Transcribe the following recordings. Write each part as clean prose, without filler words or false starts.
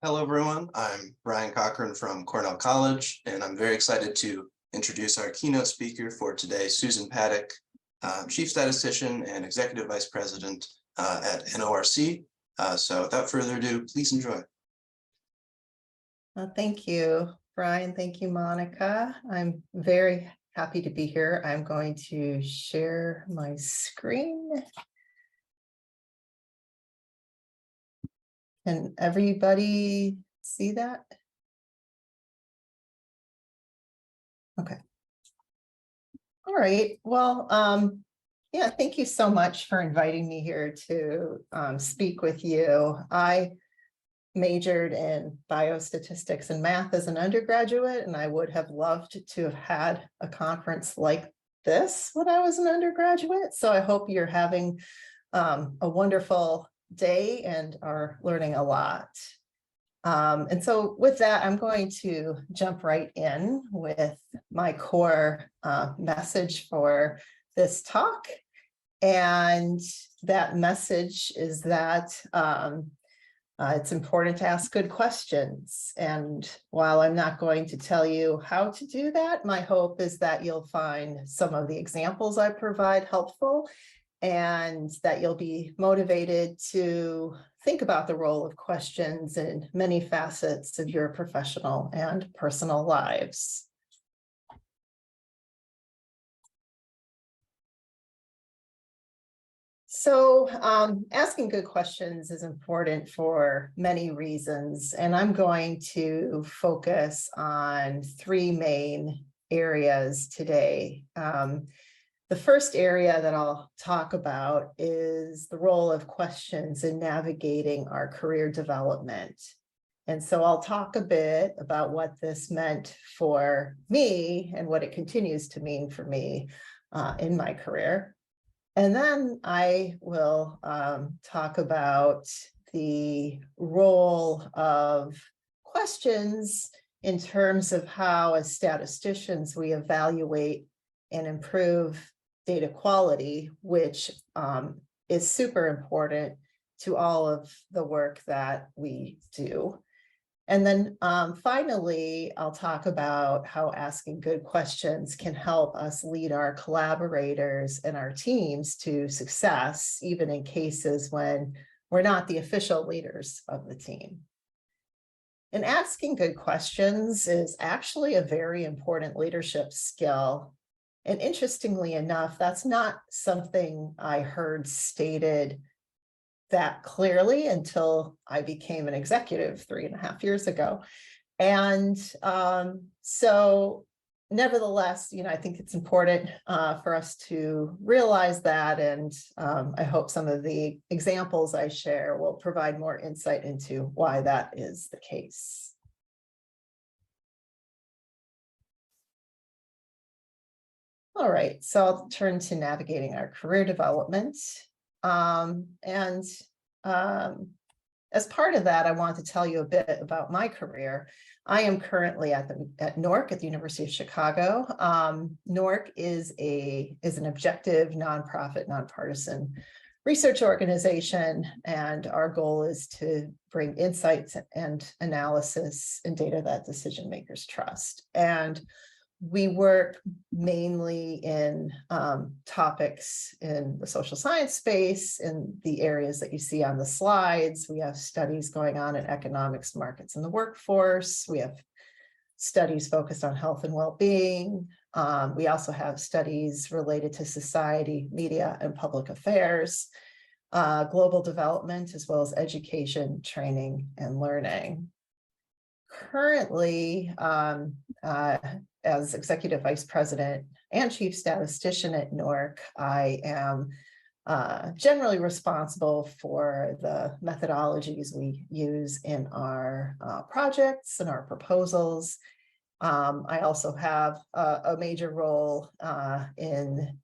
Hello, everyone. I'm Brian Cochran from Cornell College, and I'm very excited to introduce our keynote speaker for today, Susan Paddock, Chief Statistician and Executive Vice President at NORC. So without further ado, please enjoy. Thank you, Brian. Thank you, Monica. I'm very happy to be here. I'm going to share my screen. Can everybody see that? Okay. All right. Well, yeah, thank you so much for inviting me here to speak with you. I majored in biostatistics and math as an undergraduate, and I would have loved to have had a conference like this when I was an undergraduate. So I hope you're having a wonderful day and are learning a lot. And so with that, I'm going to jump right in with my core message for this talk. And that message is that it's important to ask good questions. And while I'm not going to tell you how to do that, my hope is that you'll find some of the examples I provide helpful and that you'll be motivated to think about the role of questions in many facets of your professional and personal lives. So asking good questions is important for many reasons, and I'm going to focus on three main areas today. The first area that I'll talk about is the role of questions in navigating our career development. And so I'll talk a bit about what this meant for me and what it continues to mean for me in my career. And then I will talk about the role of questions in terms of how, as statisticians, we evaluate and improve data quality, which is super important to all of the work that we do. And then finally, I'll talk about how asking good questions can help us lead our collaborators and our teams to success, even in cases when we're not the official leaders of the team. And asking good questions is actually a very important leadership skill. And interestingly enough, that's not something I heard stated that clearly until I became an executive 3.5 years ago. And so nevertheless, I think it's important for us to realize that. And I hope some of the examples I share will provide more insight into why that is the case. All right, so I'll turn to navigating our career development. As part of that, I want to tell you a bit about my career. I am currently at NORC at the University of Chicago. NORC is an objective, nonprofit, nonpartisan research organization, and our goal is to bring insights and analysis and data that decision makers trust. And we work mainly in topics in the social science space, in the areas that you see on the slides. We have studies going on in economics, markets, and the workforce. We have studies focused on health and well-being. We also have studies related to society, media, and public affairs, global development, as well as education, training, and learning. Currently, as Executive Vice President and Chief Statistician at NORC, I am generally responsible for the methodologies we use in our projects and our proposals. I also have a major role in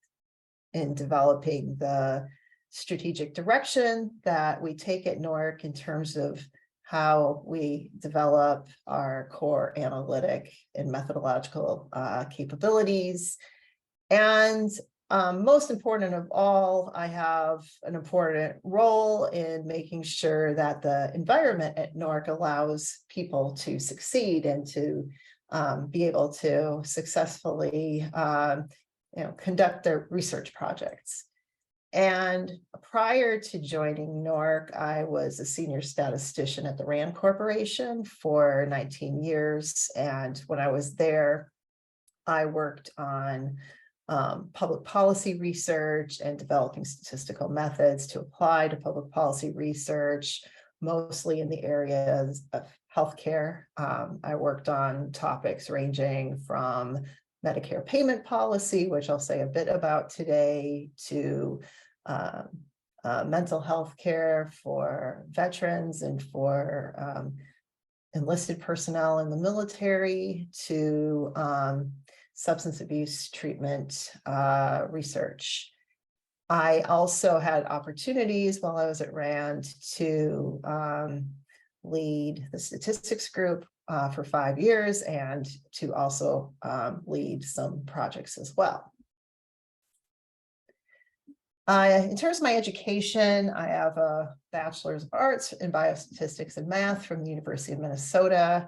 developing the strategic direction that we take at NORC in terms of how we develop our core analytic and methodological capabilities. And most important of all, I have an important role in making sure that the environment at NORC allows people to succeed and to be able to successfully conduct their research projects. And prior to joining NORC, I was a senior statistician at the RAND Corporation for 19 years. And when I was there, I worked on public policy research and developing statistical methods to apply to public policy research, mostly in the areas of healthcare. I worked on topics ranging from Medicare payment policy, which I'll say a bit about today, to mental health care for veterans and for enlisted personnel in the military, to substance abuse treatment research. I also had opportunities while I was at RAND to lead the statistics group for 5 years and to also lead some projects as well. In terms of my education, I have a Bachelor's of Arts in Biostatistics and Math from the University of Minnesota.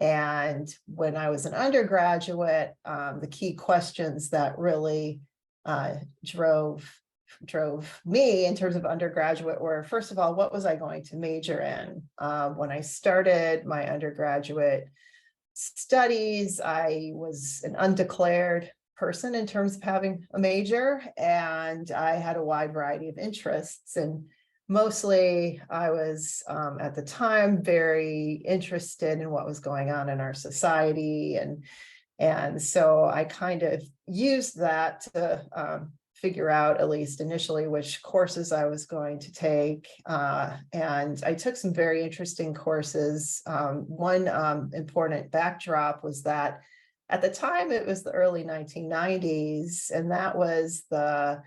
And when I was an undergraduate, the key questions that really drove me in terms of undergraduate were, first of all, what was I going to major in? When I started my undergraduate studies, I was an undeclared person in terms of having a major, and I had a wide variety of interests. And mostly I was at the time very interested in what was going on in our society. And so I kind of used that to figure out, at least initially, which courses I was going to take. And I took some very interesting courses. One important backdrop was that at the time it was the early 1990s, and that was there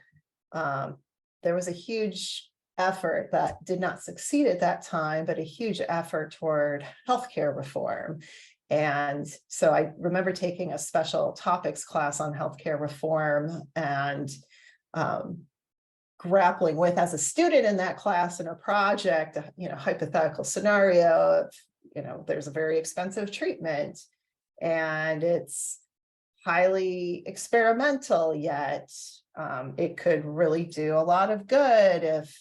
was a huge effort that did not succeed at that time, but a huge effort toward healthcare reform. And so I remember taking a special topics class on healthcare reform and grappling with, as a student in that class, in a project, hypothetical scenario of, there's a very expensive treatment and it's highly experimental, yet it could really do a lot of good if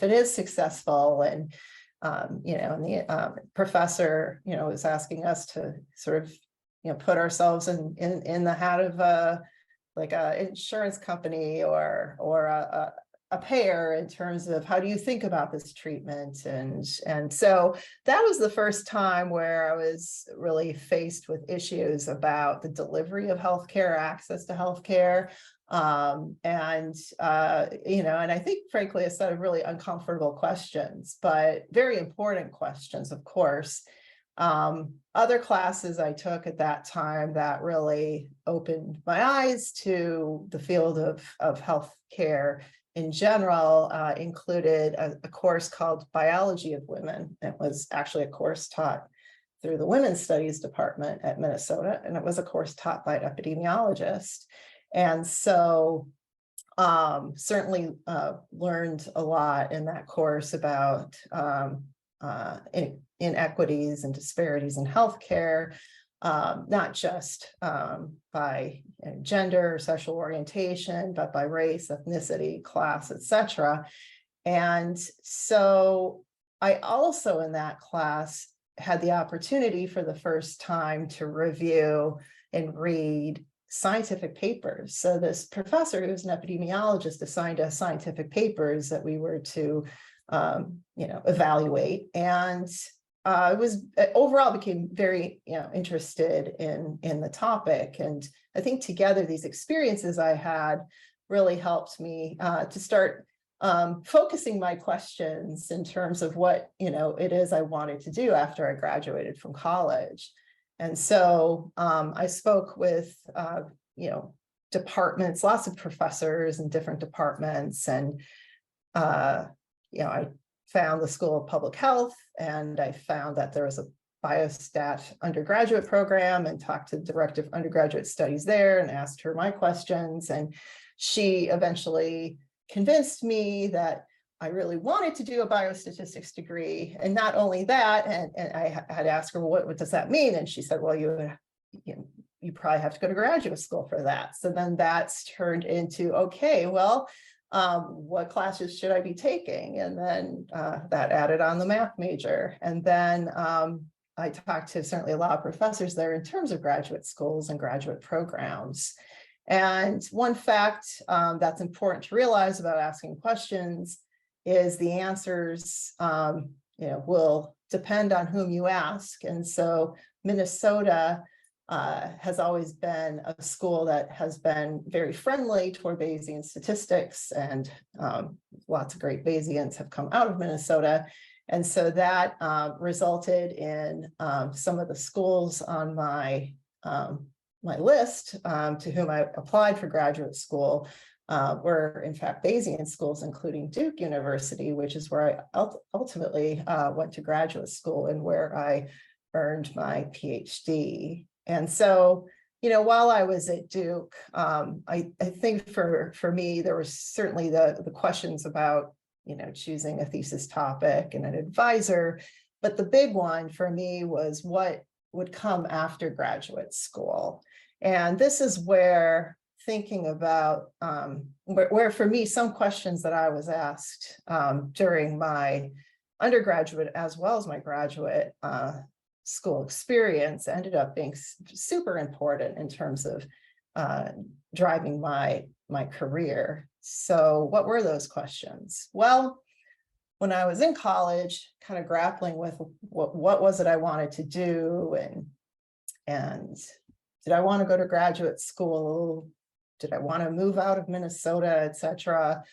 it is successful. And and the professor was asking us to sort of put ourselves in the hat of like an insurance company or a payer in terms of how do you think about this treatment. And so that was the first time where I was really faced with issues about the delivery of healthcare, access to healthcare. And I think, frankly, a set of really uncomfortable questions, but very important questions, of course. Other classes I took at that time that really opened my eyes to the field of healthcare in general included a course called Biology of Women. It was actually a course taught through the Women's Studies Department at Minnesota, and it was a course taught by an epidemiologist. And so certainly learned a lot in that course about inequities and disparities in healthcare, not just by gender, sexual orientation, but by race, ethnicity, class, etc. And so I also in that class had the opportunity for the first time to review and read scientific papers. So this professor, who's an epidemiologist, assigned us scientific papers that we were to evaluate. And overall became very interested in the topic. And I think together these experiences I had really helped me to start focusing my questions in terms of what it is I wanted to do after I graduated from college. And so I spoke with departments, lots of professors in different departments, and I found the School of Public Health, and I found that there was a biostat undergraduate program and talked to the director of undergraduate studies there and asked her my questions. And she eventually convinced me that I really wanted to do a biostatistics degree. And not only that, and I had asked her, well, what does that mean? And she said, well, you probably have to go to graduate school for that. So then that's turned into, okay, well, what classes should I be taking? And then that added on the math major. And then I talked to certainly a lot of professors there in terms of graduate schools and graduate programs. And one fact that's important to realize about asking questions is the answers will depend on whom you ask. And so Minnesota has always been a school that has been very friendly toward Bayesian statistics, and lots of great Bayesians have come out of Minnesota. And so that resulted in some of the schools on my list to whom I applied for graduate school were in fact Bayesian schools, including Duke University, which is where I ultimately went to graduate school and where I earned my PhD. And so, while I was at Duke, I think for me, there was certainly the questions about, choosing a thesis topic and an advisor. But the big one for me was what would come after graduate school. And this is where thinking about, where for me, some questions that I was asked during my undergraduate as well as my graduate school experience ended up being super important in terms of driving my career. So what were those questions? Well, when I was in college, kind of grappling with what was it I wanted to do, and did I want to go to graduate school? Did I want to move out of Minnesota, et cetera?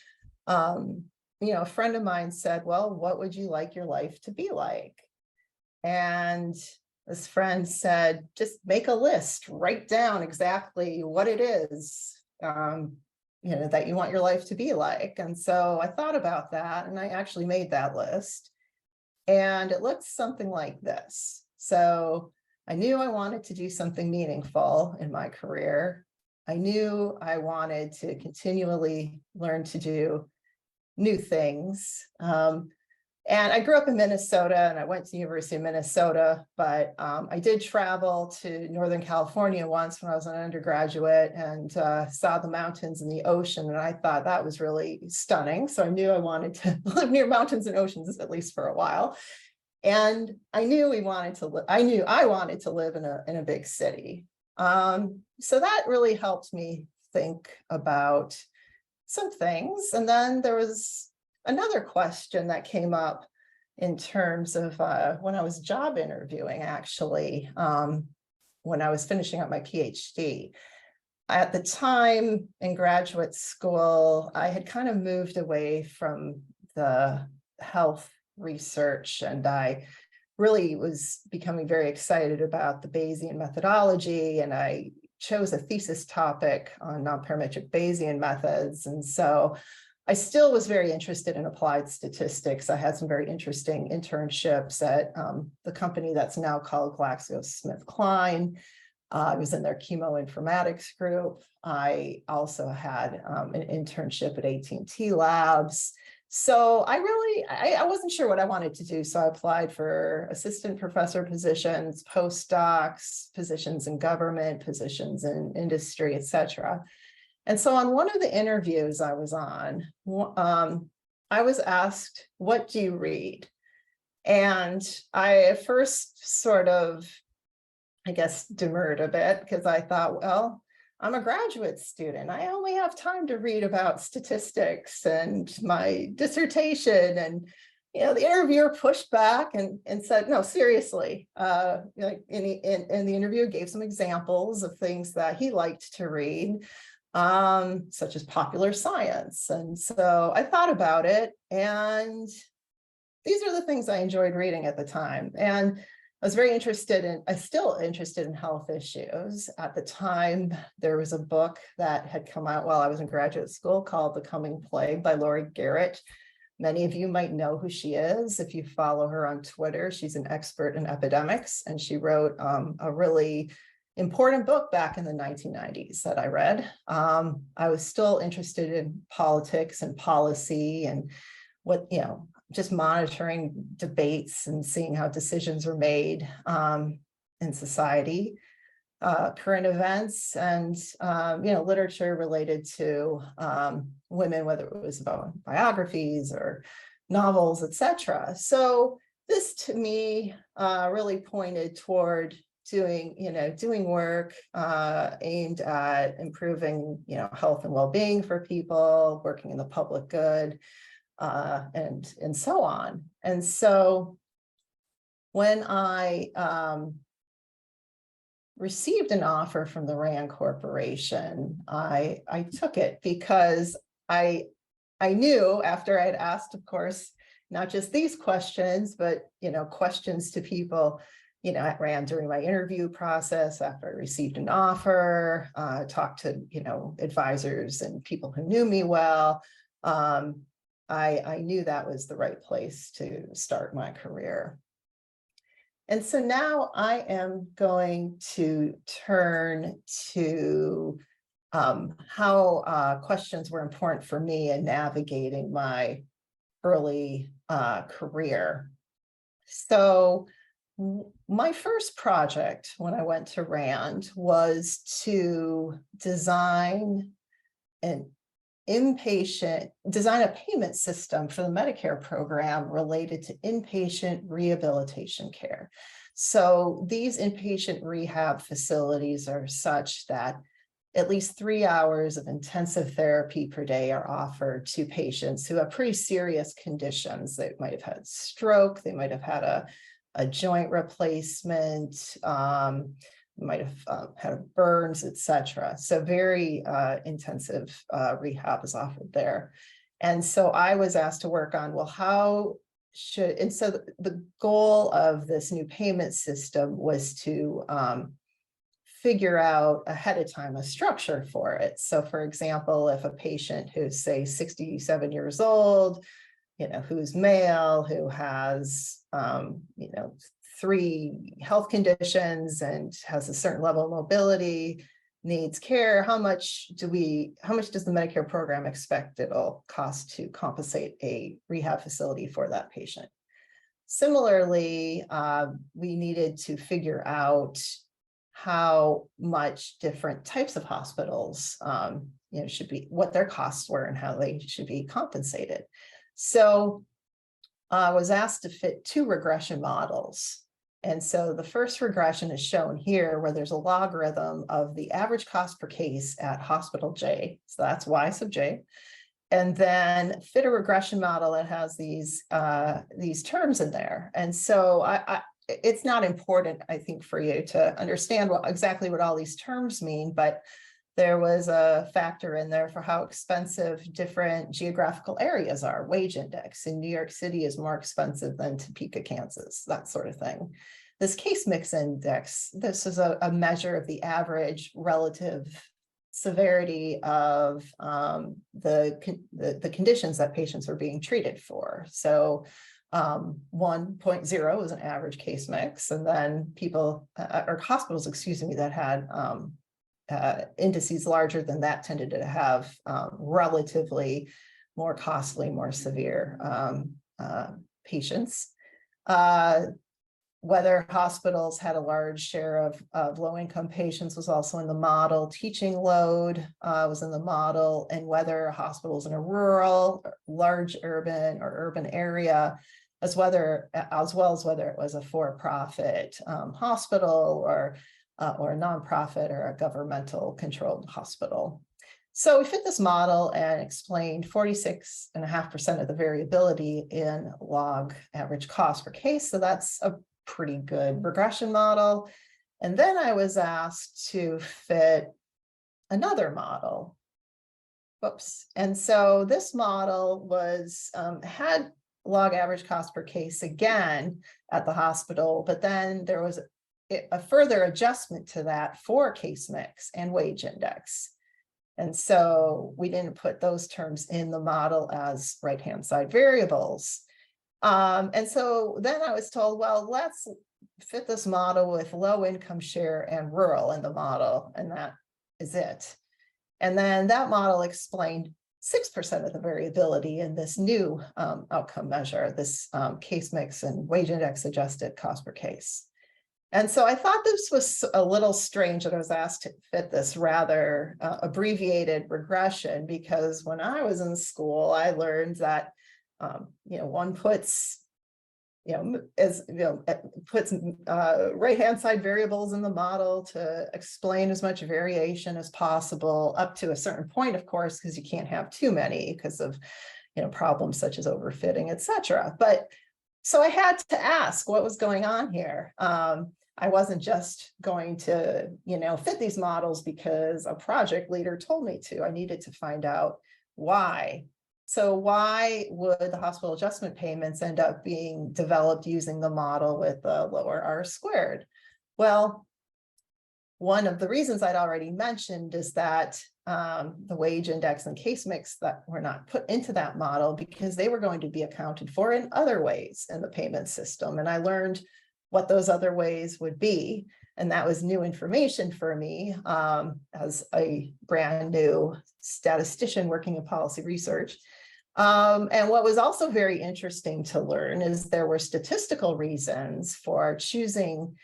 A friend of mine said, well, what would you like your life to be like? And this friend said, just make a list, write down exactly what it is, that you want your life to be like. And so I thought about that, and I actually made that list. And it looked something like this. So I knew I wanted to do something meaningful in my career. I knew I wanted to continually learn to do new things. And I grew up in Minnesota, and I went to the University of Minnesota, but I did travel to Northern California once when I was an undergraduate and saw the mountains and the ocean, and I thought that was really stunning. So I knew I wanted to live near mountains and oceans, at least for a while. And I knew I wanted to live in a big city. So that really helped me think about some things. And then there was another question that came up in terms of when I was job interviewing, actually, when I was finishing up my PhD. At the time in graduate school, I had kind of moved away from the health research, and I really was becoming very excited about the Bayesian methodology, and I chose a thesis topic on nonparametric Bayesian methods. And so I still was very interested in applied statistics. I had some very interesting internships at the company that's now called GlaxoSmithKline. I was in their chemoinformatics group. I also had an internship at AT&T Labs. So I wasn't sure what I wanted to do. So I applied for assistant professor positions, postdocs, positions in government, positions in industry, et cetera. And so on one of the interviews I was on, I was asked, what do you read? And I at first sort of, I guess, demurred a bit because I thought, well, I'm a graduate student. I only have time to read about statistics and my dissertation. And, the interviewer pushed back and said, no, seriously. In the interview, gave some examples of things that he liked to read, such as popular science. And so I thought about it, and these are the things I enjoyed reading at the time. And I was still interested in health issues. At the time, there was a book that had come out while I was in graduate school called The Coming Plague by Laurie Garrett, Many of you might know who she is if you follow her on Twitter. She's an expert in epidemics, and she wrote a really important book back in the 1990s that I read. I was still interested in politics and policy and what, just monitoring debates and seeing how decisions were made in society, current events, and literature related to women, whether it was about biographies or novels, etc. So this to me really pointed toward doing work aimed at improving health and well-being for people, working in the public good, and so on. And so when I received an offer from the RAND Corporation, I took it because I knew, after I'd asked, of course, not just these questions, but questions to people at RAND during my interview process, after I received an offer, talked to advisors and people who knew me well. I knew that was the right place to start my career. And so now I am going to turn to how questions were important for me in navigating my early career. So my first project when I went to RAND was to design a payment system for the Medicare program related to inpatient rehabilitation care. So these inpatient rehab facilities are such that at least 3 hours of intensive therapy per day are offered to patients who have pretty serious conditions. They might have had stroke, they might have had a joint replacement, might have had burns, etc. So very intensive rehab is offered there. And so I was asked to work on, well, and so the goal of this new payment system was to figure out ahead of time a structure for it. So for example, if a patient who's say 67 years old, who's male, who has, 3 health conditions and has a certain level of mobility, needs care, how much does the Medicare program expect it'll cost to compensate a rehab facility for that patient? Similarly, we needed to figure out how much different types of hospitals, what their costs were and how they should be compensated. So I was asked to fit 2 regression models. And so the first regression is shown here, where there's a logarithm of the average cost per case at hospital J. So that's Y sub J. And then fit a regression model that has these terms in there. And so it's not important, I think, for you to understand exactly what all these terms mean, but there was a factor in there for how expensive different geographical areas are. Wage index in New York City is more expensive than Topeka, Kansas, that sort of thing. This case mix index, this is a measure of the average relative severity of the conditions that patients are being treated for. So 1.0 is an average case mix, and then hospitals, that had indices larger than that tended to have relatively more costly, more severe patients. Whether hospitals had a large share of low-income patients was also in the model. Teaching load was in the model, and whether hospitals in a rural, large urban, or urban area, as well as whether it was a for-profit hospital or a nonprofit or a governmental controlled hospital. So we fit this model and explained 46.5% of the variability in log average cost per case. So that's a pretty good regression model. And then I was asked to fit another model. Whoops. And so this model had log average cost per case again at the hospital, but then there was a further adjustment to that for case mix and wage index. And so we didn't put those terms in the model as right-hand side variables. And so then I was told, well, let's fit this model with low income share and rural in the model, and that is it. And then that model explained 6% of the variability in this new outcome measure, this case mix and wage index adjusted cost per case. And so I thought this was a little strange that I was asked to fit this rather abbreviated regression, because when I was in school, I learned that one puts puts right-hand side variables in the model to explain as much variation as possible, up to a certain point, of course, because you can't have too many because of problems such as overfitting, etc. But so I had to ask what was going on here. I wasn't just going to fit these models because a project leader told me to. I needed to find out why. So why would the hospital adjustment payments end up being developed using the model with the lower R squared? Well, one of the reasons I'd already mentioned is that the wage index and case mix that were not put into that model because they were going to be accounted for in other ways in the payment system. And I learned what those other ways would be. And that was new information for me as a brand new statistician working in policy research. And what was also very interesting to learn is there were statistical reasons for choosing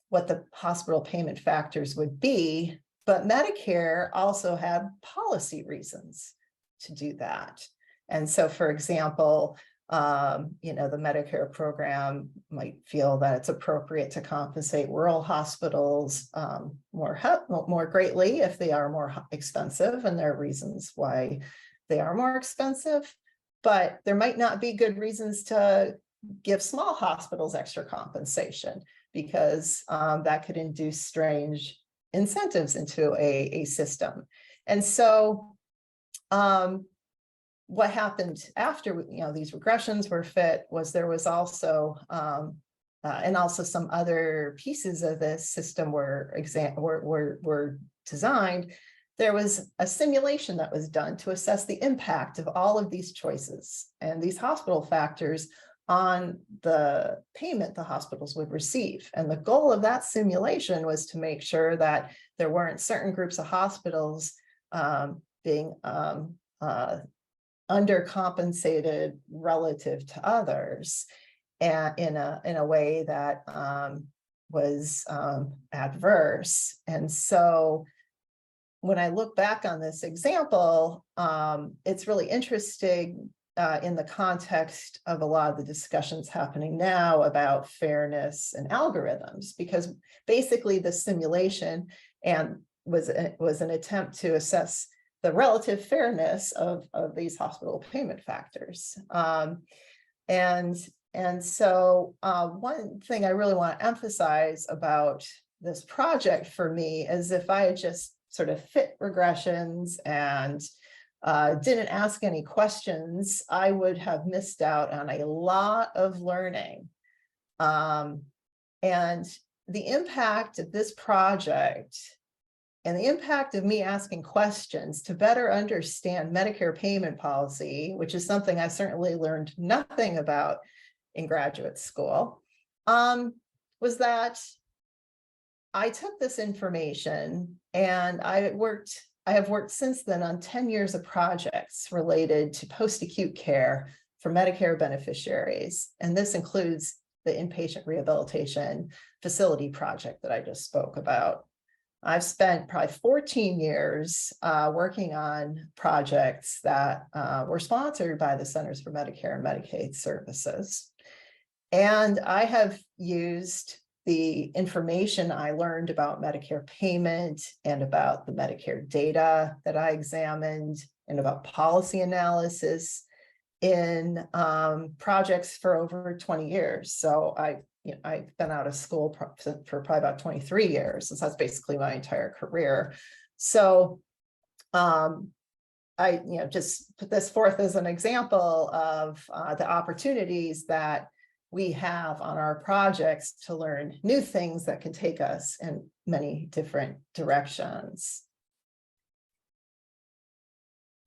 what the hospital payment factors would be, but Medicare also had policy reasons to do that. And so, for example, the Medicare program might feel that it's appropriate to compensate rural hospitals more greatly if they are more expensive, and there are reasons why they are more expensive. But there might not be good reasons to give small hospitals extra compensation, because that could induce strange incentives into a system. And so what happened after these regressions were fit was there was also and also some other pieces of this system were designed. There was a simulation that was done to assess the impact of all of these choices and these hospital factors on the payment the hospitals would receive. And the goal of that simulation was to make sure that there weren't certain groups of hospitals being undercompensated relative to others, and in a way that was adverse. And so when I look back on this example, it's really interesting in the context of a lot of the discussions happening now about fairness and algorithms, because basically the simulation was an attempt to assess the relative fairness of these hospital payment factors. And so one thing I really want to emphasize about this project for me is if I had just sort of fit regressions and didn't ask any questions, I would have missed out on a lot of learning. And the impact of this project and the impact of me asking questions to better understand Medicare payment policy, which is something I certainly learned nothing about in graduate school, was that I took this information and I have worked since then on 10 years of projects related to post-acute care for Medicare beneficiaries. And this includes the inpatient rehabilitation facility project that I just spoke about. I've spent probably 14 years working on projects that were sponsored by the Centers for Medicare and Medicaid Services. And I have used the information I learned about Medicare payment and about the Medicare data that I examined and about policy analysis in projects for over 20 years. So I've been out of school for probably about 23 years. So that's basically my entire career. So I just put this forth as an example of the opportunities that we have on our projects to learn new things that can take us in many different directions.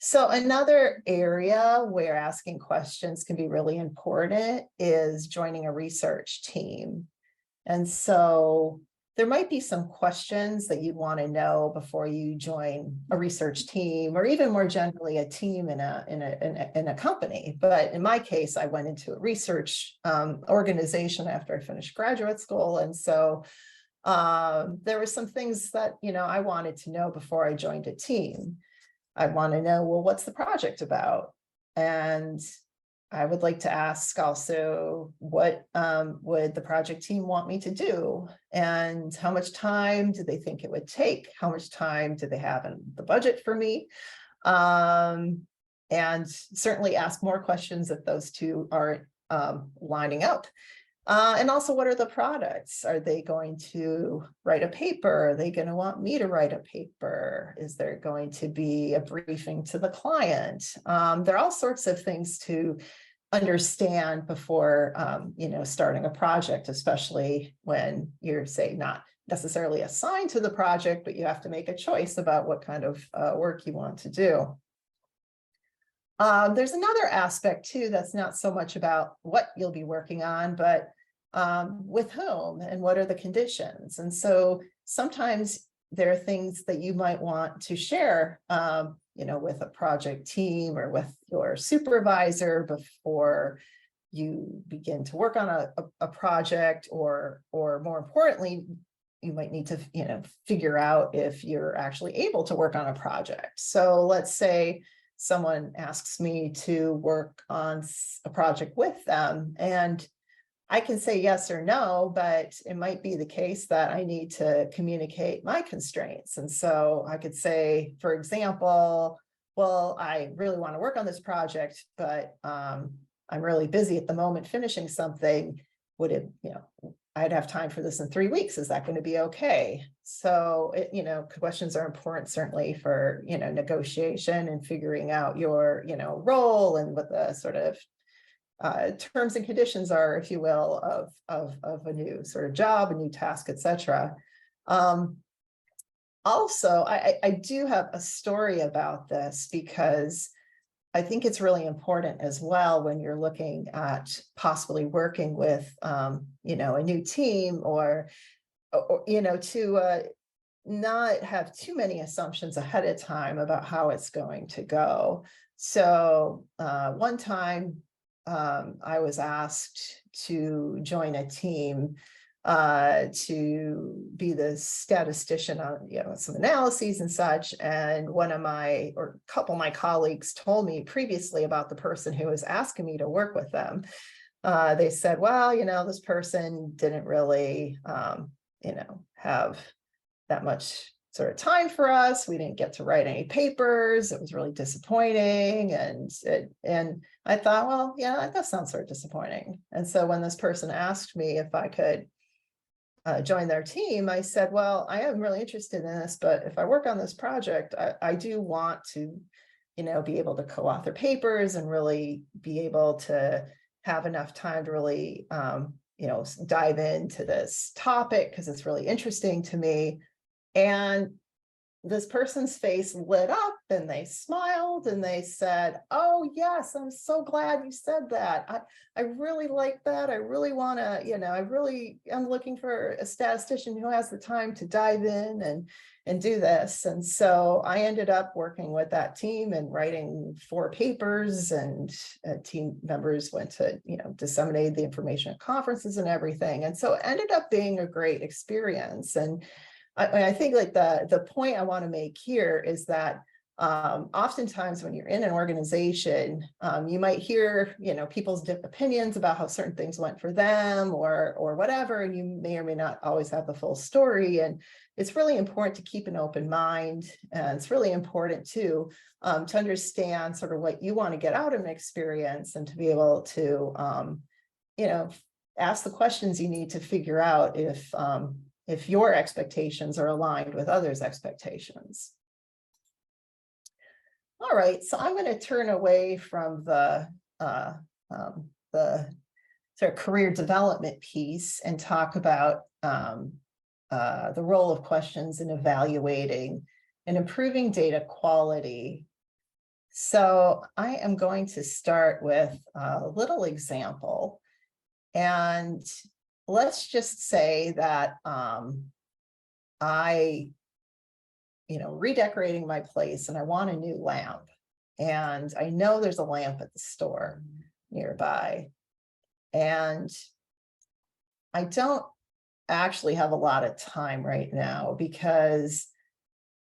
So another area where asking questions can be really important is joining a research team. And so there might be some questions that you want to know before you join a research team, or even more generally, a team in a company. But in my case, I went into a research organization after I finished graduate school. And so there were some things that, I wanted to know before I joined a team. I want to know, well, what's the project about? And I would like to ask also, what would the project team want me to do? And how much time do they think it would take? How much time do they have in the budget for me? And certainly ask more questions if those two aren't lining up. And also, what are the products? Are they going to write a paper? Are they going to want me to write a paper? Is there going to be a briefing to the client? There are all sorts of things to understand before, starting a project, especially when you're, say, not necessarily assigned to the project, but you have to make a choice about what kind of work you want to do. There's another aspect too that's not so much about what you'll be working on, but with whom and what are the conditions. And so sometimes there are things that you might want to share, with a project team or with your supervisor before you begin to work on a project, or more importantly, you might need to, figure out if you're actually able to work on a project. So let's say someone asks me to work on a project with them, and I can say yes or no, but it might be the case that I need to communicate my constraints. And so I could say, for example, well, I really want to work on this project, but I'm really busy at the moment finishing something. Would it, I'd have time for this in 3 weeks. Is that going to be okay? So, questions are important, certainly for, negotiation and figuring out your, role and what the sort of terms and conditions are, if you will, of a new sort of job, a new task, etc. Also, I do have a story about this because I think it's really important as well when you're looking at possibly working with, a new team, or to not have too many assumptions ahead of time about how it's going to go. So one time I was asked to join a team to be the statistician on, some analyses and such. And a couple of my colleagues told me previously about the person who was asking me to work with them. They said, well, this person didn't really, have that much sort of time for us. We didn't get to write any papers. It was really disappointing. And I thought, well, yeah, that sounds sort of disappointing. And so when this person asked me if I could join their team, I said, well, I am really interested in this, but if I work on this project, I do want to, be able to co-author papers and really be able to have enough time to really, dive into this topic because it's really interesting to me. And this person's face lit up and they smiled and they said, oh, yes, I'm so glad you said that. I really like that. I really want to, I'm looking for a statistician who has the time to dive in and do this. And so I ended up working with that team and writing 4 papers, and team members went to, disseminate the information at conferences and everything. And so it ended up being a great experience. And I think like the point I want to make here is that oftentimes when you're in an organization, you might hear, people's opinions about how certain things went for them or whatever, and you may or may not always have the full story. And it's really important to keep an open mind. And it's really important too, to understand sort of what you want to get out of an experience, and to be able to, ask the questions you need to figure out if your expectations are aligned with others' expectations. All right, so I'm going to turn away from the sort of career development piece and talk about the role of questions in evaluating and improving data quality So I am going to start with a little example. And let's just say that redecorating my place and I want a new lamp. And I know there's a lamp at the store nearby. And I don't actually have a lot of time right now because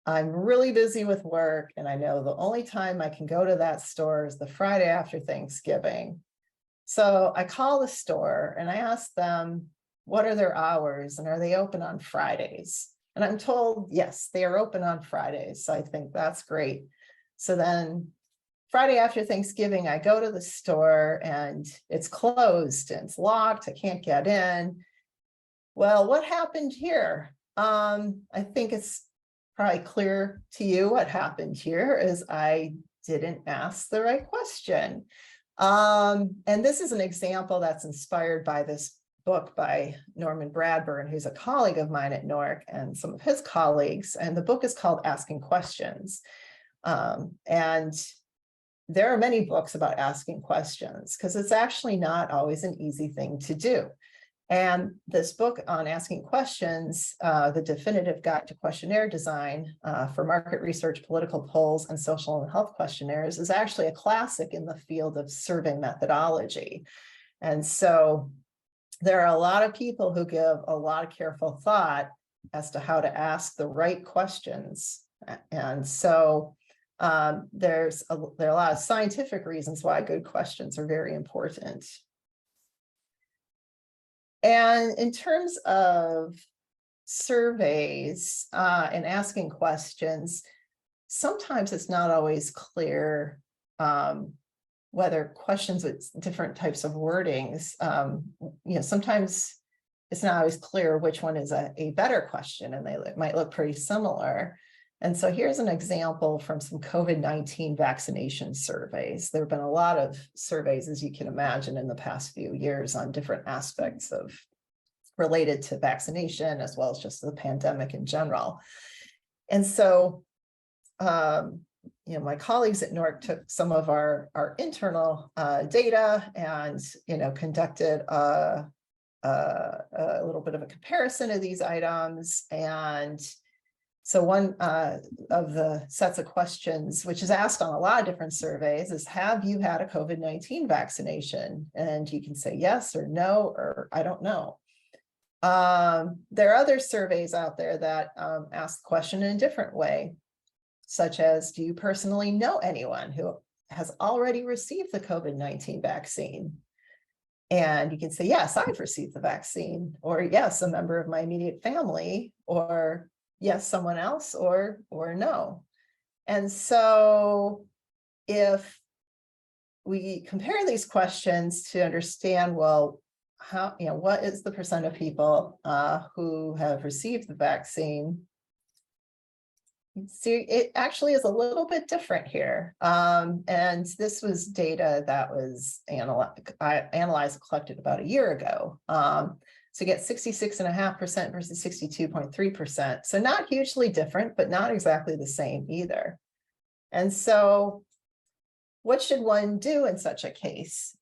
I'm really busy with work, and I know the only time I can go to that store is the Friday after Thanksgiving. So I call the store and I ask them, what are their hours and are they open on Fridays? And I'm told, yes, they are open on Fridays. So I think that's great. So then Friday after Thanksgiving, I go to the store and it's closed and it's locked. I can't get in. Well, what happened here? I think it's probably clear to you what happened here is I didn't ask the right question. And this is an example that's inspired by this book by Norman Bradburn, who's a colleague of mine at NORC, and some of his colleagues. And the book is called Asking Questions. And there are many books about asking questions because it's actually not always an easy thing to do. And this book on asking questions, the definitive guide to questionnaire design for market research, political polls, and social and health questionnaires is actually a classic in the field of survey methodology. And so there are a lot of people who give a lot of careful thought as to how to ask the right questions. And so there are a lot of scientific reasons why good questions are very important. And in terms of surveys and asking questions, sometimes it's not always clear whether questions with different types of wordings, sometimes it's not always clear which one is a better question, and they might look pretty similar. And so here's an example from some COVID-19 vaccination surveys. There have been a lot of surveys, as you can imagine, in the past few years on different aspects of related to vaccination, as well as just the pandemic in general. And so, my colleagues at NORC took some of our internal data and, conducted a little bit of a comparison of these items. And so one of the sets of questions, which is asked on a lot of different surveys, is, have you had a COVID-19 vaccination? And you can say yes or no, or I don't know. There are other surveys out there that ask the question in a different way, such as, do you personally know anyone who has already received the COVID-19 vaccine? And you can say, yes, I've received the vaccine, or yes, a member of my immediate family, or yes, someone else, or no. And so if we compare these questions to understand, well, how, what is the percent of people who have received the vaccine? See, it actually is a little bit different here. And this was data that was analyzed, collected about a year ago. So you get 66.5% versus 62.3%. So not hugely different, but not exactly the same either. And so what should one do in such a case?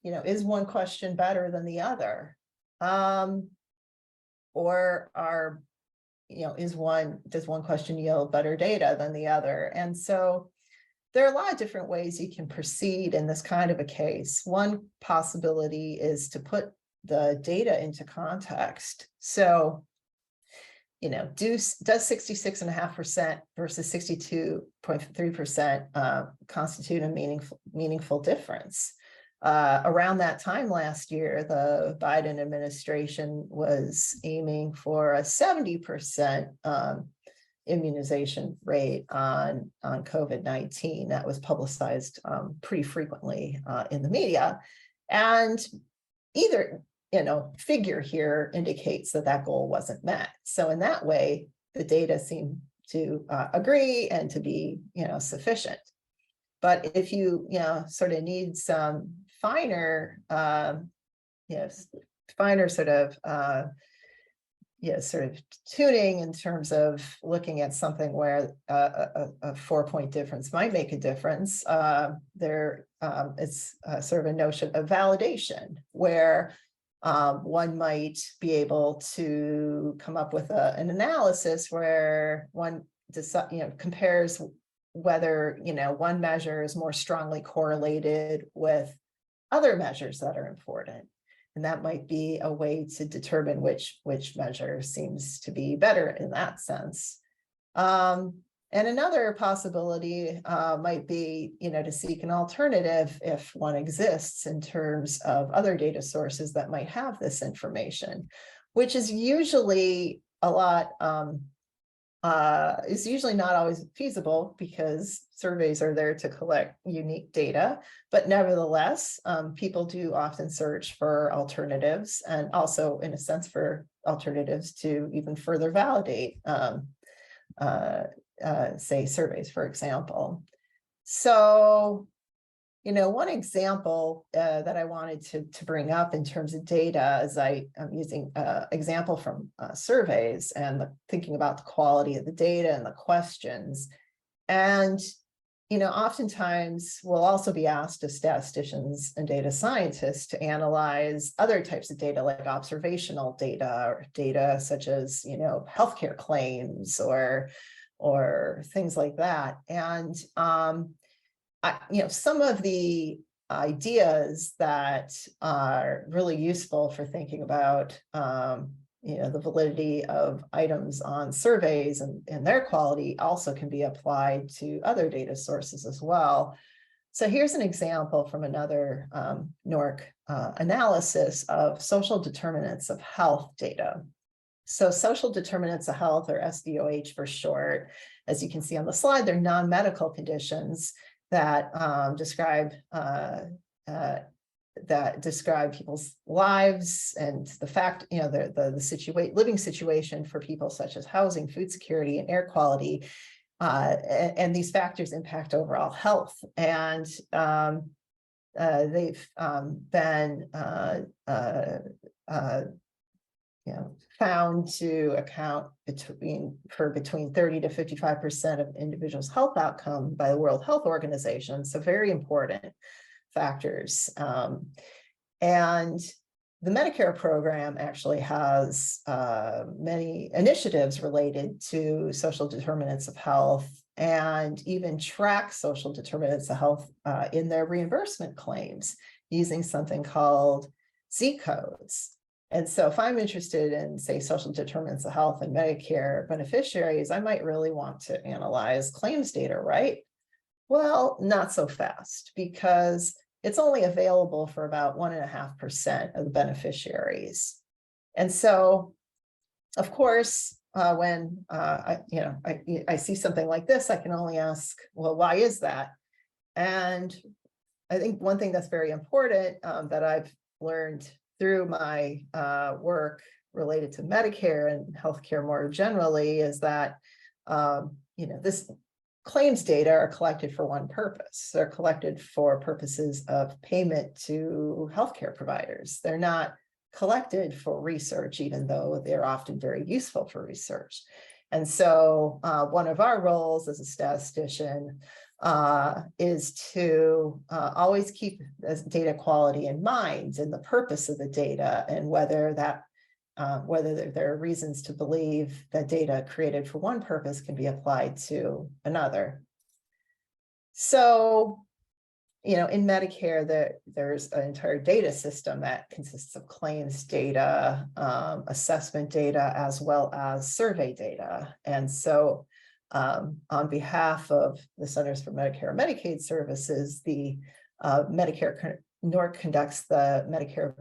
Is one question better than the other? Or does one question yield better data than the other? And so there are a lot of different ways you can proceed in this kind of a case. One possibility is to put the data into context. So, does 66.5% versus 62.3% constitute a meaningful difference? Around that time last year, the Biden administration was aiming for a 70% immunization rate on COVID-19. That was publicized pretty frequently in the media. And either figure here indicates that goal wasn't met. So in that way, the data seem to agree and to be sufficient. But if you sort of need some finer sort of sort of tuning in terms of looking at something where a 4-point difference might make a difference. It's sort of a notion of validation, where one might be able to come up with an analysis where one compares whether one measure is more strongly correlated with other measures that are important. And that might be a way to determine which measure seems to be better in that sense. And another possibility might be, to seek an alternative if one exists in terms of other data sources that might have this information, which is usually is usually not always feasible because surveys are there to collect unique data. But nevertheless, people do often search for alternatives, and also in a sense for alternatives to even further validate, say, surveys, for example. So, one example that I wanted to bring up in terms of data is I'm using an example from surveys and thinking about the quality of the data and the questions. And, oftentimes we'll also be asked as statisticians and data scientists to analyze other types of data, like observational data or data such as, healthcare claims or things like that. And some of the ideas that are really useful for thinking about, the validity of items on surveys and their quality also can be applied to other data sources as well. So here's an example from another NORC analysis of social determinants of health data. So social determinants of health, or SDOH for short, as you can see on the slide, they're non-medical conditions that describe people's lives and the fact, the living situation for people, such as housing, food security, and air quality. And these factors impact overall health. And they've been found to account for between 30 to 55% of individuals' health outcome by the World Health Organization. So very important factors. And the Medicare program actually has many initiatives related to social determinants of health, and even track social determinants of health in their reimbursement claims using something called Z codes. And so if I'm interested in, say, social determinants of health and Medicare beneficiaries, I might really want to analyze claims data, right? Well, not so fast, because it's only available for about 1.5% of the beneficiaries. And so, of course, when I see something like this, I can only ask, well, why is that? And I think one thing that's very important that I've learned through my work related to Medicare and healthcare more generally is that this claims data are collected for one purpose. They're collected for purposes of payment to healthcare providers. They're not collected for research, even though they're often very useful for research. And so one of our roles as a statistician is to always keep data quality in mind and the purpose of the data, and whether there are reasons to believe that data created for one purpose can be applied to another. So, in Medicare, there's an entire data system that consists of claims data, assessment data, as well as survey data. And so on behalf of the Centers for Medicare and Medicaid Services, the NORC conducts the Medicare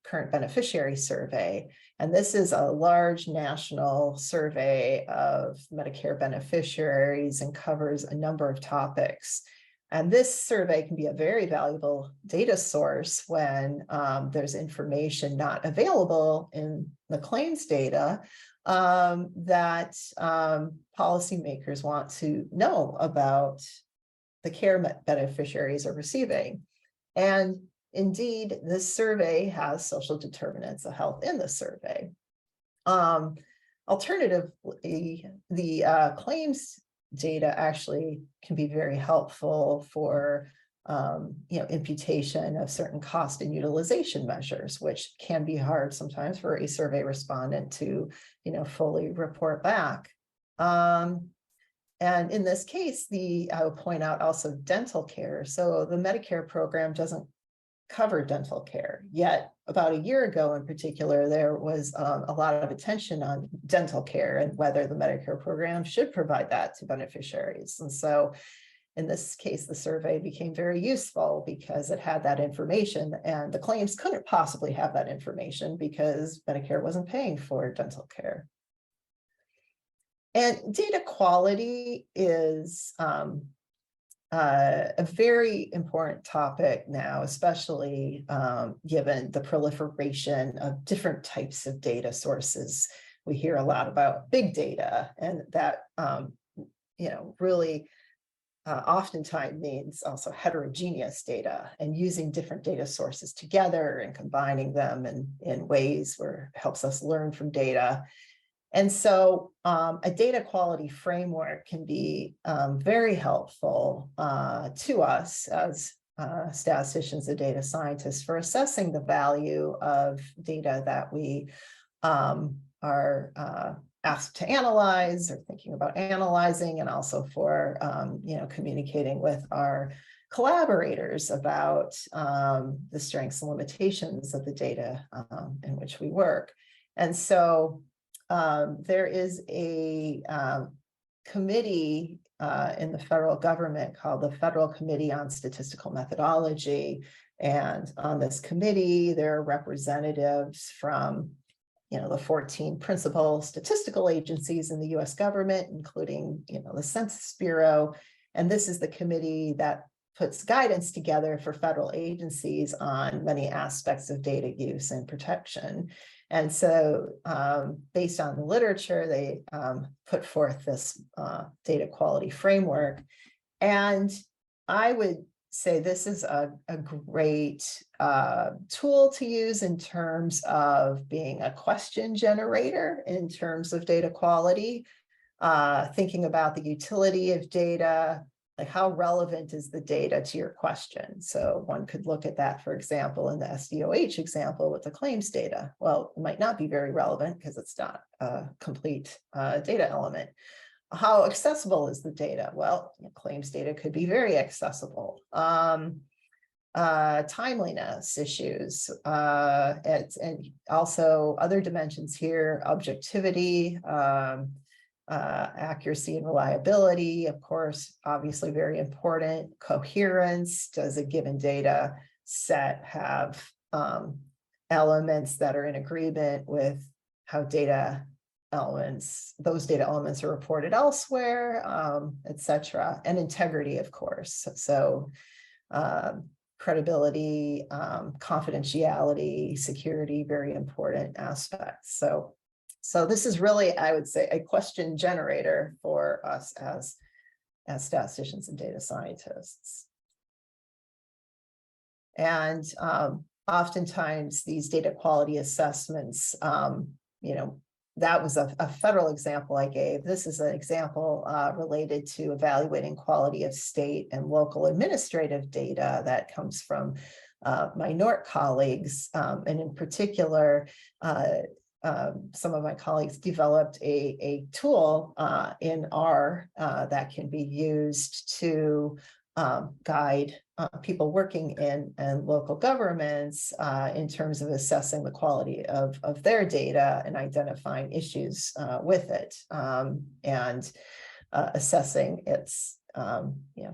Current Beneficiary Survey. And this is a large national survey of Medicare beneficiaries and covers a number of topics. And this survey can be a very valuable data source when there's information not available in the claims data that policymakers want to know about the care beneficiaries are receiving. And indeed, this survey has social determinants of health in the survey. Alternatively, the claims data actually can be very helpful for imputation of certain cost and utilization measures, which can be hard sometimes for a survey respondent to fully report back. And in this case, I will point out also dental care. So the Medicare program doesn't cover dental care, yet about a year ago in particular, there was a lot of attention on dental care and whether the Medicare program should provide that to beneficiaries. And so in this case, the survey became very useful because it had that information, and the claims couldn't possibly have that information because Medicare wasn't paying for dental care. And data quality is a very important topic now, especially given the proliferation of different types of data sources. We hear a lot about big data, and that really oftentimes means also heterogeneous data, and using different data sources together and combining them in ways where it helps us learn from data. And so a data quality framework can be very helpful to us as statisticians and data scientists for assessing the value of data that we are asked to analyze or thinking about analyzing, and also for communicating with our collaborators about the strengths and limitations of the data in which we work. And so there is a committee in the federal government called the Federal Committee on Statistical Methodology. And on this committee, there are representatives from the 14 principal statistical agencies in the US government, including the Census Bureau. And this is the committee that puts guidance together for federal agencies on many aspects of data use and protection. And so based on the literature, they put forth this data quality framework. And I would say this is a great tool to use in terms of being a question generator in terms of data quality, thinking about the utility of data, like how relevant is the data to your question? So one could look at that, for example, in the SDOH example with the claims data. Well, it might not be very relevant because it's not a complete data element. How accessible is the data? Well, claims data could be very accessible. Timeliness issues, and also other dimensions here, objectivity, accuracy and reliability, of course, obviously very important. Coherence, does a given data set have elements that are in agreement with how those data elements are reported elsewhere, et cetera, and integrity, of course. So credibility, confidentiality, security, very important aspects. So this is really, I would say, a question generator for us as statisticians and data scientists. And oftentimes these data quality assessments, that was a federal example I gave. This is an example related to evaluating quality of state and local administrative data that comes from my NORC colleagues. And in particular, some of my colleagues developed a tool in R that can be used to guide people working in local governments in terms of assessing the quality of their data and identifying issues with it, and assessing its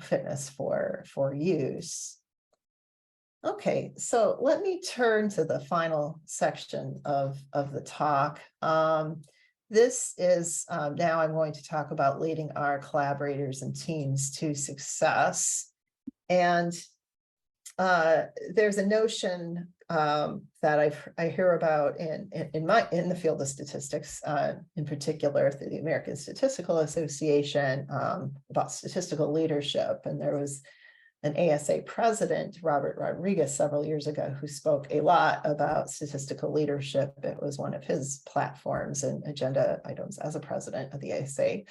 fitness for use. Okay, so let me turn to the final section of the talk. This is now I'm going to talk about leading our collaborators and teams to success. And there's a notion that I hear about in the field of statistics, in particular through the American Statistical Association, about statistical leadership. And there was an ASA president, Robert Rodriguez, several years ago, who spoke a lot about statistical leadership. It was one of his platforms and agenda items as a president of the ASA.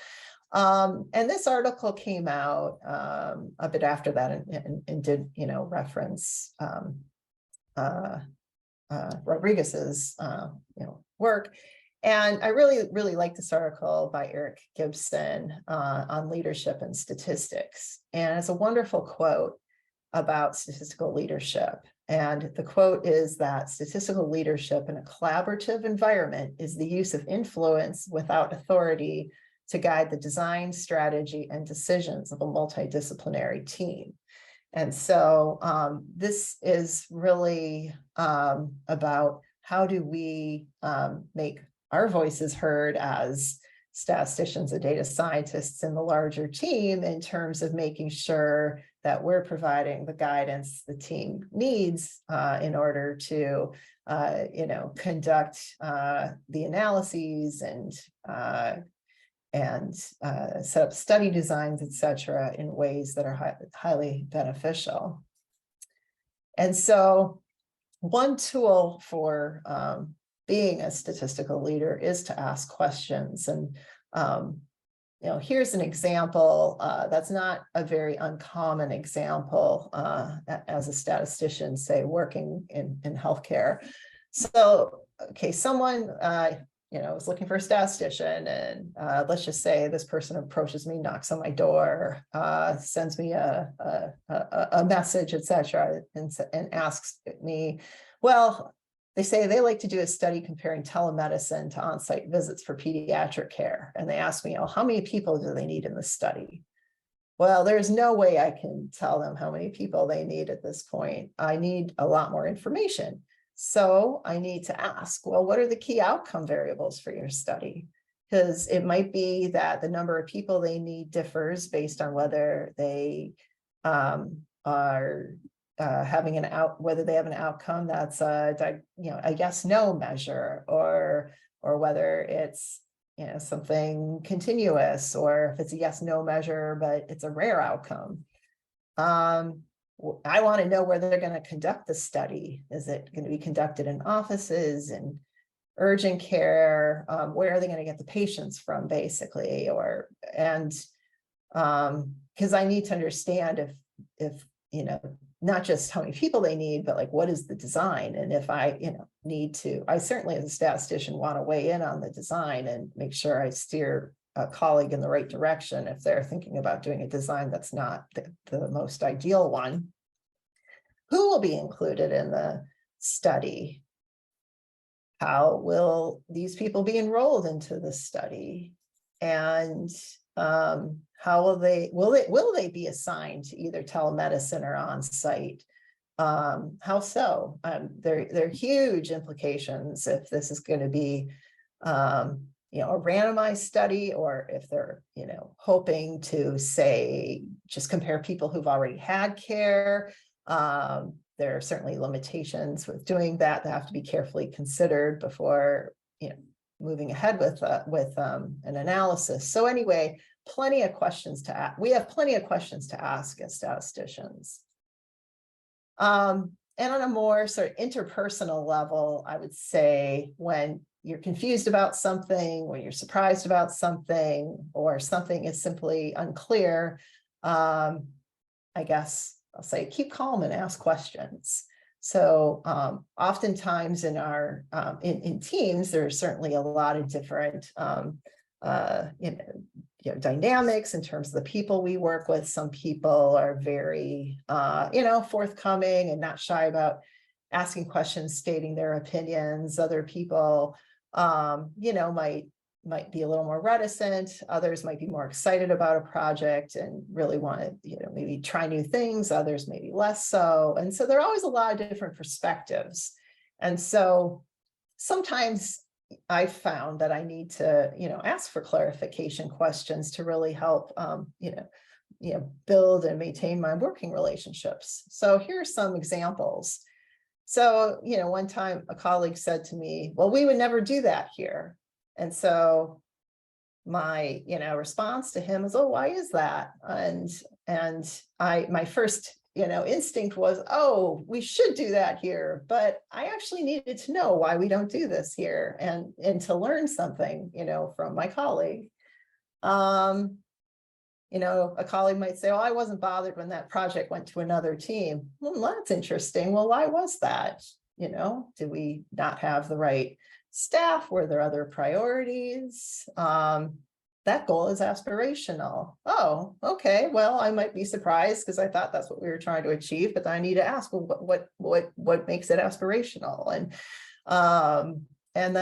And this article came out a bit after that and did, reference Rodriguez's, work. And I really like this article by Eric Gibson on leadership and statistics. And it's a wonderful quote about statistical leadership. And the quote is that statistical leadership in a collaborative environment is the use of influence without authority to guide the design, strategy, and decisions of a multidisciplinary team. And so this is really about how do we make our voices heard as statisticians and data scientists in the larger team in terms of making sure that we're providing the guidance the team needs in order to, conduct the analyses and set up study designs, et cetera, in ways that are highly beneficial. And so one tool for being a statistical leader is to ask questions. And, here's an example that's not a very uncommon example as a statistician, say, working in healthcare. So, okay, someone, was looking for a statistician, and let's just say this person approaches me, knocks on my door, sends me a message, etc., and asks me, well, they say they like to do a study comparing telemedicine to on-site visits for pediatric care. And they ask me, oh, how many people do they need in the study? Well, there's no way I can tell them how many people they need at this point. I need a lot more information. So I need to ask, well, what are the key outcome variables for your study? Because it might be that the number of people they need differs based on whether they are having whether they have an outcome that's a yes no measure, or whether it's something continuous, or if it's a yes no measure but it's a rare outcome. I want to know where they're going to conduct the study. Is it going to be conducted in offices and urgent care? Where are they going to get the patients from, basically? Because I need to understand if not just how many people they need, but like, what is the design? And if I I certainly as a statistician want to weigh in on the design and make sure I steer a colleague in the right direction if they're thinking about doing a design that's not the most ideal one. Who will be included in the study? How will these people be enrolled into the study? And how will they be assigned to either telemedicine or on-site? How so? There are huge implications if this is going to be a randomized study, or if they're hoping to, say, just compare people who've already had care. There are certainly limitations with doing that have to be carefully considered before moving ahead with an analysis. So anyway, plenty of questions to ask. We have plenty of questions to ask as statisticians. And on a more sort of interpersonal level, I would say when you're confused about something, when you're surprised about something, or something is simply unclear, I guess I'll say keep calm and ask questions. So oftentimes in our in teams, there's certainly a lot of different dynamics in terms of the people we work with. Some people are very forthcoming and not shy about asking questions, stating their opinions. Other people might be a little more reticent. Others might be more excited about a project and really want to maybe try new things. Others maybe less so. And so there are always a lot of different perspectives. And so sometimes I've found that I need to ask for clarification questions to really help build and maintain my working relationships. So here are some examples. So one time a colleague said to me, well, we would never do that here. And so my response to him is, oh, why is that? And my first instinct was, oh, we should do that here, but I actually needed to know why we don't do this here, and to learn something, from my colleague. A colleague might say, oh, I wasn't bothered when that project went to another team. Well, that's interesting. Well, why was that? Did we not have the right staff? Were there other priorities? That goal is aspirational. Oh, okay. Well, I might be surprised because I thought that's what we were trying to achieve, but then I need to ask, well, what makes it aspirational? And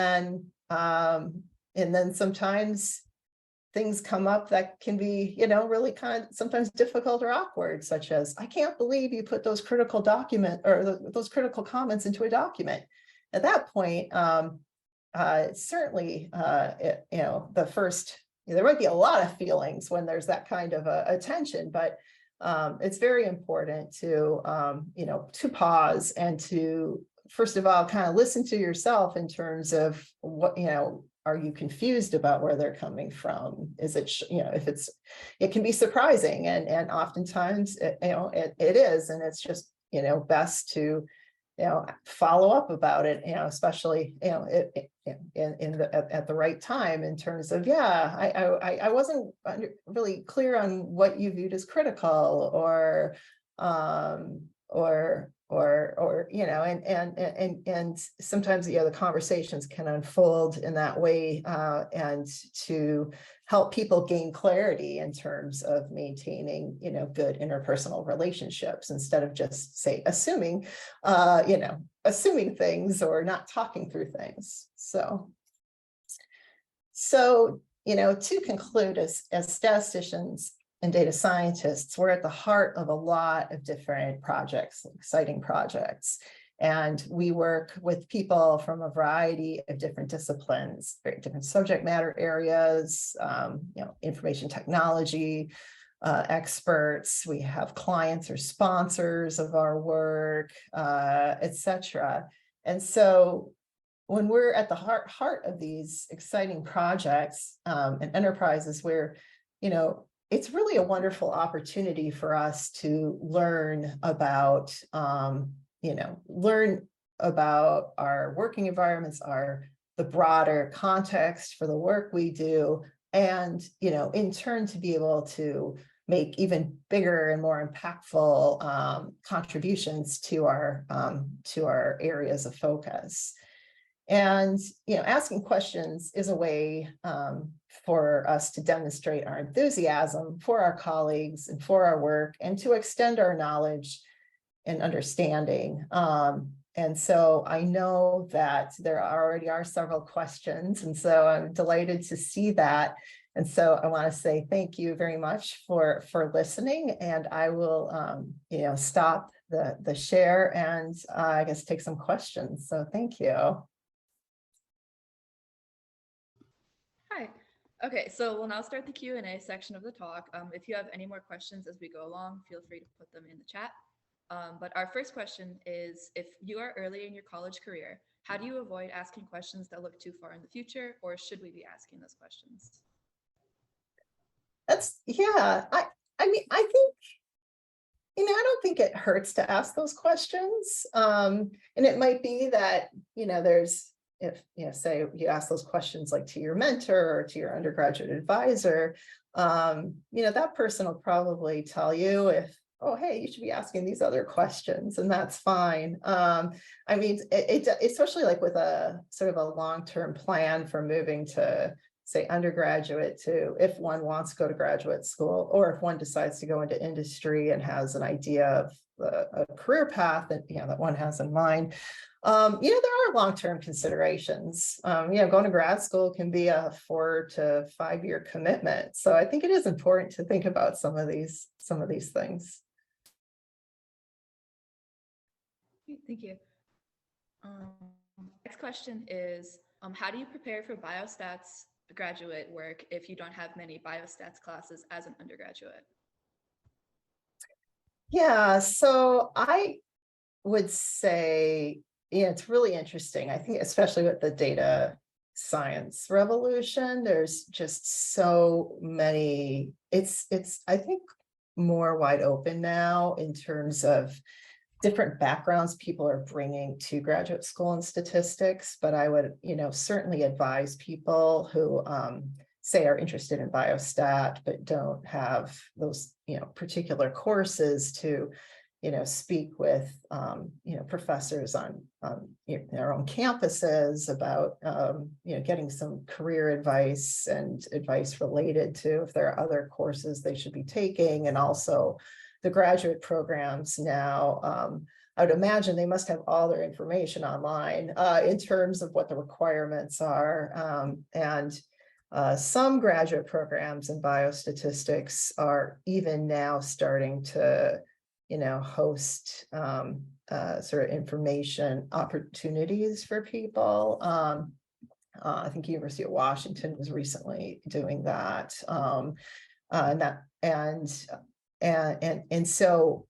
then sometimes things come up that can be, really kind of sometimes difficult or awkward, such as, I can't believe you put those critical those critical comments into a document. At that point, certainly, there might be a lot of feelings when there's that kind of attention, but it's very important to, to pause and to, first of all, kind of listen to yourself in terms of what, are you confused about where they're coming from? Is it, it can be surprising, and oftentimes, it is, and it's just, best to, follow up about it, especially, at the right time, in terms of, I wasn't really clear on what you viewed as critical, or and sometimes the conversations can unfold in that way, and to help people gain clarity in terms of maintaining good interpersonal relationships, instead of just assuming things or not talking through things. So to conclude, as statisticians and data scientists, we're at the heart of a lot of different projects, exciting projects. And we work with people from a variety of different disciplines, very different subject matter areas, information technology experts. We have clients or sponsors of our work, etc. And so when we're at the heart of these exciting projects and enterprises, where, it's really a wonderful opportunity for us to learn about, our working environments, the broader context for the work we do, and, in turn, to be able to make even bigger and more impactful contributions to our areas of focus. And, asking questions is a way for us to demonstrate our enthusiasm for our colleagues and for our work, and to extend our knowledge and understanding. And so I know that there already are several questions, and so I'm delighted to see that. And so I want to say thank you very much for listening, and I will, stop the share and I guess take some questions. So thank you. Hi. Okay, so we'll now start the Q&A section of the talk. If you have any more questions as we go along, feel free to put them in the chat. But our first question is, if you are early in your college career, how do you avoid asking questions that look too far in the future, or should we be asking those questions? I mean, I think, I don't think it hurts to ask those questions. And it might be that, say you ask those questions like to your mentor or to your undergraduate advisor, that person will probably tell you oh, hey, you should be asking these other questions, and that's fine. I mean, especially like with a sort of a long-term plan for moving to, say, undergraduate, to if one wants to go to graduate school, or if one decides to go into industry and has an idea of a career path that, that one has in mind. There are long-term considerations. Going to grad school can be a 4 to 5 year commitment. So I think it is important to think about some of these things. Thank you. Next question is, how do you prepare for biostats graduate work if you don't have many biostats classes as an undergraduate? Yeah, so I would say, it's really interesting. I think especially with the data science revolution, there's just so many, I think more wide open now in terms of different backgrounds people are bringing to graduate school in statistics, but I would, certainly advise people who say are interested in biostat, but don't have those, particular courses to, speak with, professors on their own campuses about, getting some career advice and advice related to if there are other courses they should be taking, and also the graduate programs now. I would imagine they must have all their information online in terms of what the requirements are. And some graduate programs in biostatistics are even now starting to, host sort of information opportunities for people. I think University of Washington was recently doing that. And so,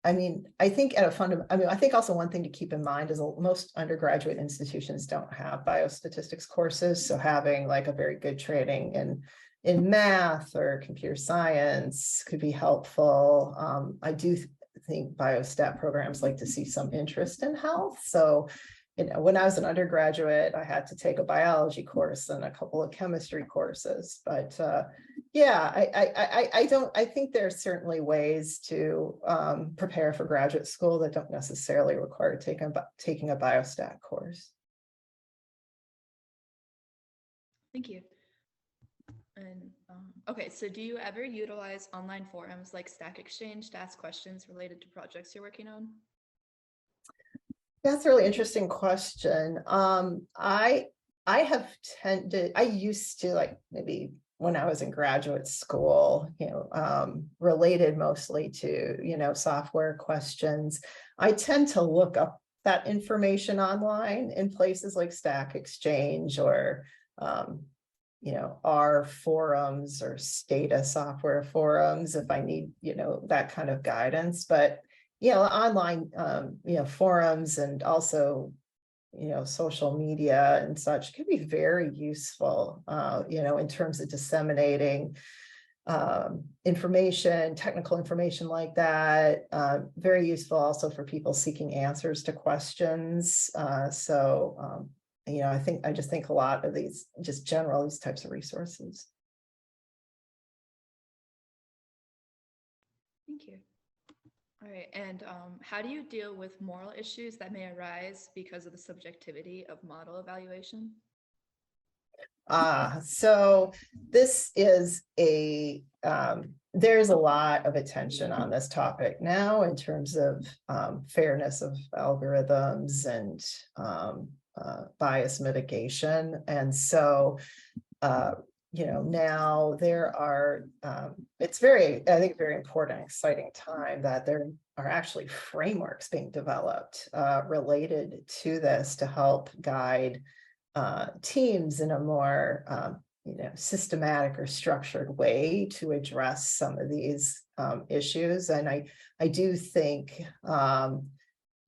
I mean, I think at a I think also one thing to keep in mind is most undergraduate institutions don't have biostatistics courses. So having like a very good training in math or computer science could be helpful. I do think biostat programs like to see some interest in health. So, when I was an undergraduate, I had to take a biology course and a couple of chemistry courses. But yeah, I think there's certainly ways to prepare for graduate school that don't necessarily require taking a biostat course. Thank you. And okay, so do you ever utilize online forums like Stack Exchange to ask questions related to projects you're working on? That's a really interesting question. I used to, like, maybe when I was in graduate school, related mostly to, software questions. I tend to look up that information online in places like Stack Exchange or, our forums or Stata software forums if I need, that kind of guidance. But online, forums and also, social media and such can be very useful, in terms of disseminating information, technical information like that. Very useful also for people seeking answers to questions. I just think a lot of these, just general, these types of resources. Thank you. All right, and how do you deal with moral issues that may arise because of the subjectivity of model evaluation? So this is there's a lot of attention on this topic now in terms of fairness of algorithms and bias mitigation. And so, now there are, it's I think, very important, exciting time that there are actually frameworks being developed related to this to help guide teams in a more, systematic or structured way to address some of these issues. And I do think,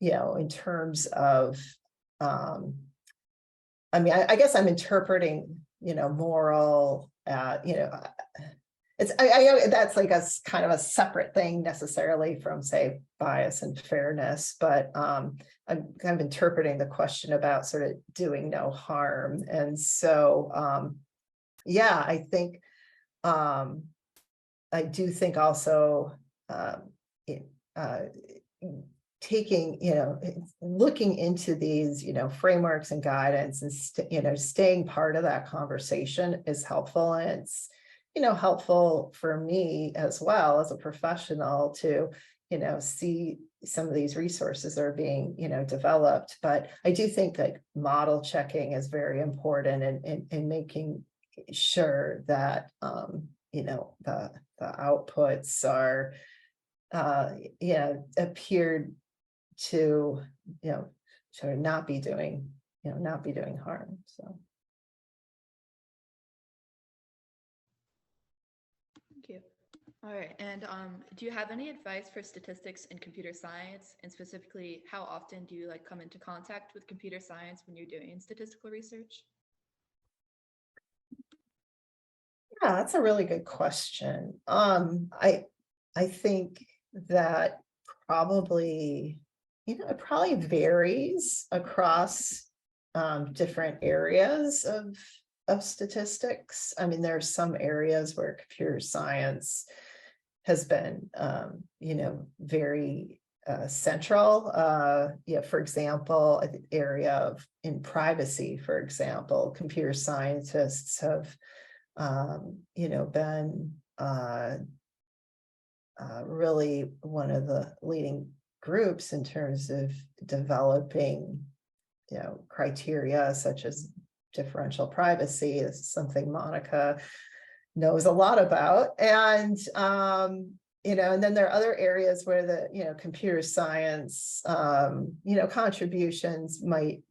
in terms of, I guess I'm interpreting, moral, it's that's like a kind of a separate thing necessarily from, say, bias and fairness, but I'm kind of interpreting the question about sort of doing no harm. And so I think I do think also taking, looking into these, frameworks and guidance and, staying part of that conversation is helpful. And it's, helpful for me as well as a professional to, see some of these resources are being, developed. But I do think that model checking is very important in making sure that, the outputs are, appeared to, sort of not be doing harm. So. Thank you. All right, and do you have any advice for statistics in computer science, and specifically, how often do you come into contact with computer science when you're doing statistical research? Yeah, that's a really good question. I think that probably, it probably varies across different areas of statistics. I mean, there are some areas where computer science has been, very central. For example, I think area of in privacy, for example, computer scientists have, been really one of the leading groups in terms of developing, criteria such as differential privacy. This is something Monica knows a lot about. And, and then there are other areas where the, computer science, contributions might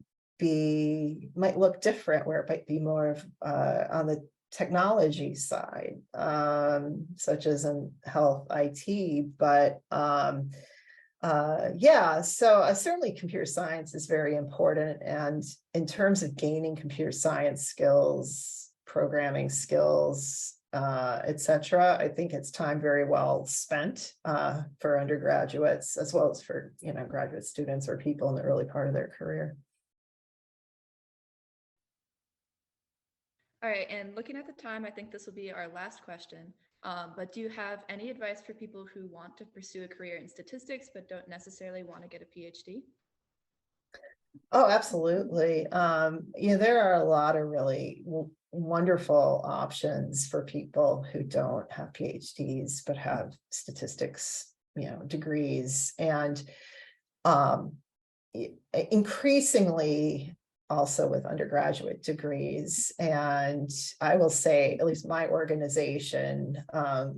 look different, where it might be more of on the technology side, such as in health IT, but so certainly computer science is very important. And in terms of gaining computer science skills, programming skills, etc., I think it's time very well spent for undergraduates as well as for graduate students or people in the early part of their career. All right, and looking at the time, I think this will be our last question. But do you have any advice for people who want to pursue a career in statistics but don't necessarily want to get a PhD? Oh, absolutely. There are a lot of really wonderful options for people who don't have PhDs but have statistics, degrees, and increasingly also with undergraduate degrees. And I will say, at least my organization,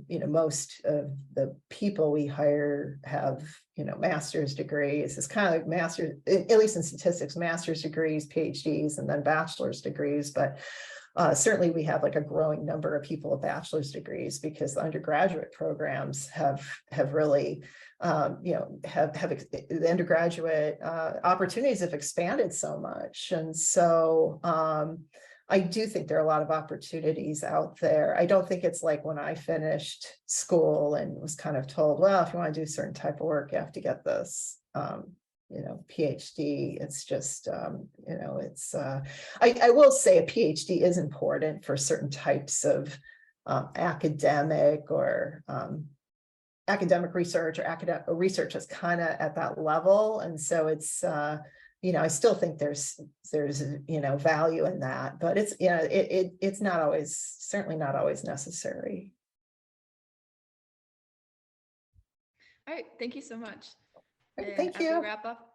most of the people we hire have, master's degrees. It's kind of like master's, at least in statistics, master's degrees, PhDs, and then bachelor's degrees. But certainly we have like a growing number of people with bachelor's degrees because the undergraduate programs have really, the undergraduate opportunities have expanded so much. And so I do think there are a lot of opportunities out there. I don't think it's like when I finished school and was kind of told, well, if you want to do a certain type of work, you have to get this PhD. It's just, I will say a PhD is important for certain types of academic or academic research, or academic research is kind of at that level. And so it's, I still think there's value in that, but it's, it's not always, certainly not always necessary. All right, thank you so much. Thank you. As we wrap up,